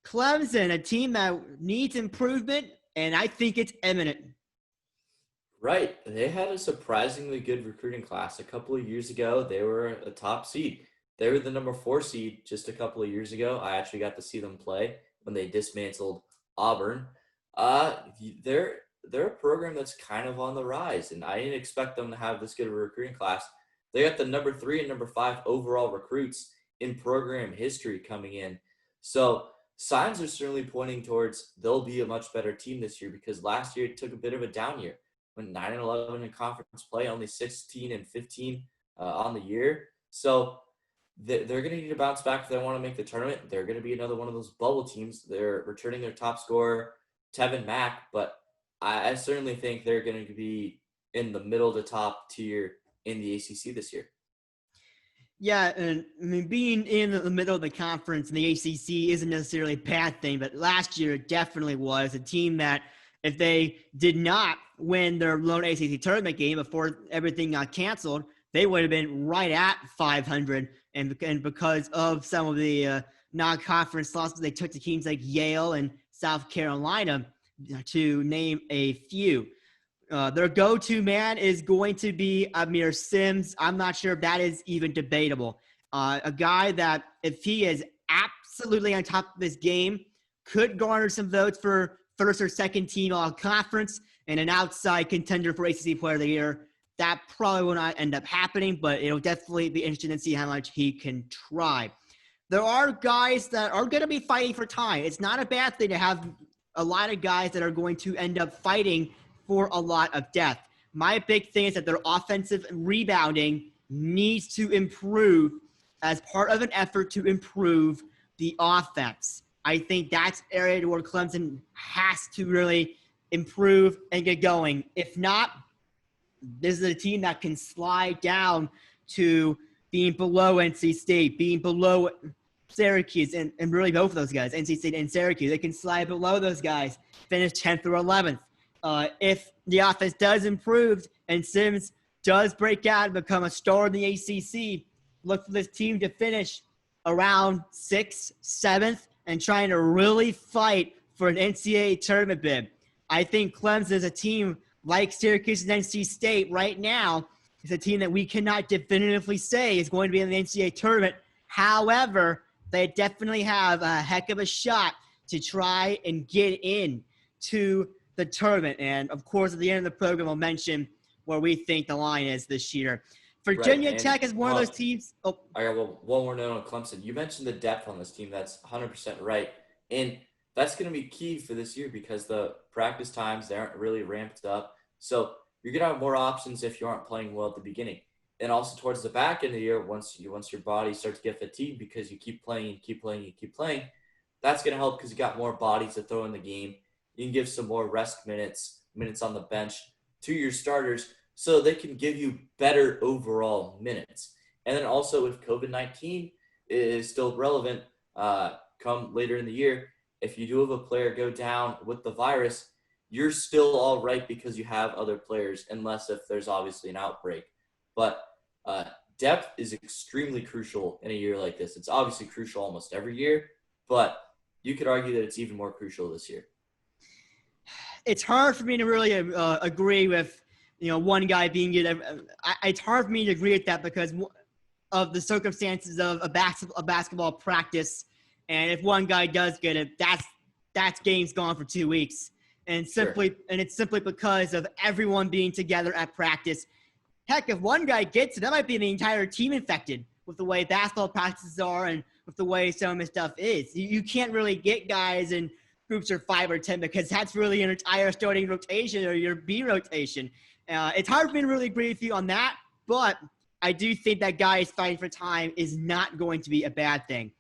Clemson, a team that needs improvement, and I think it's imminent. Right. They had a surprisingly good recruiting class. A couple of years ago, they were a top seed. They were the number 4 seed just a couple of years ago. I actually got to see them play when they dismantled Auburn. Uh, they're they're a program that's kind of on the rise, and I didn't expect them to have this good of a recruiting class. They got the number 3 and number 5 overall recruits in program history coming in. So signs are certainly pointing towards they'll be a much better team this year because last year it took a bit of a down year. Went 9-11 in conference play, only 16-15 on the year. So they're going to need to bounce back if they want to make the tournament. They're going to be another one of those bubble teams. They're returning their top scorer, Tevin Mack, but I certainly think they're going to be in the middle to top tier in the ACC this year. Yeah, and I mean, being in the middle of the conference in the ACC isn't necessarily a bad thing, but last year it definitely was a team that if they did not win their lone ACC tournament game before everything got canceled, they would have been right at 500. And because of some of the non-conference losses they took to teams like Yale and South Carolina, to name a few. Their go-to man is going to be Amir Sims. I'm not sure if that is even debatable. A guy that, if he is absolutely on top of his game, could garner some votes for first or second team all-conference and an outside contender for ACC Player of the Year. That probably will not end up happening, but it'll definitely be interesting to see how much he can try. There are guys that are going to be fighting for time. It's not a bad thing to have a lot of guys that are going to end up fighting for a lot of depth. My big thing is that their offensive rebounding needs to improve as part of an effort to improve the offense. I think that's an area where Clemson has to really improve and get going. If not, this is a team that can slide down to being below NC State, being below Syracuse, and really both of those guys, NC State and Syracuse. They can slide below those guys, finish 10th or 11th. If the offense does improve and Sims does break out and become a star in the ACC, look for this team to finish around 6th, 7th, and trying to really fight for an NCAA tournament bid. I think Clemson is a team like Syracuse and NC State right now. It's a team that we cannot definitively say is going to be in the NCAA tournament. However, they definitely have a heck of a shot to try and get in to the tournament. And, of course, at the end of the program, we'll mention where we think the line is this year. Virginia Tech is one of those teams. Oh, I got one more note on Clemson. You mentioned the depth on this team. That's 100% right. And that's going to be key for this year because the practice times, they aren't really ramped up. So you're going to have more options if you aren't playing well at the beginning. And also towards the back end of the year, once your body starts to get fatigued because you keep playing, that's going to help because you got more bodies to throw in the game. You can give some more rest minutes on the bench to your starters so they can give you better overall minutes. And then also if COVID-19 is still relevant come later in the year, if you do have a player go down with the virus, you're still all right because you have other players, unless if there's obviously an outbreak. But depth is extremely crucial in a year like this. It's obviously crucial almost every year, but you could argue that it's even more crucial this year. It's hard for me to really agree with, one guy being good. It's hard for me to agree with that because of the circumstances of a basketball practice. And if one guy does get it, that's game's gone for 2 weeks. And it's simply because of everyone being together at practice. Heck, if one guy gets it, that might be the entire team infected with the way basketball practices are and with the way some of this stuff is. You can't really get guys in groups of 5 or 10 because that's really an entire starting rotation or your B rotation. It's hard for me to really agree with you on that, but I do think that guys fighting for time is not going to be a bad thing.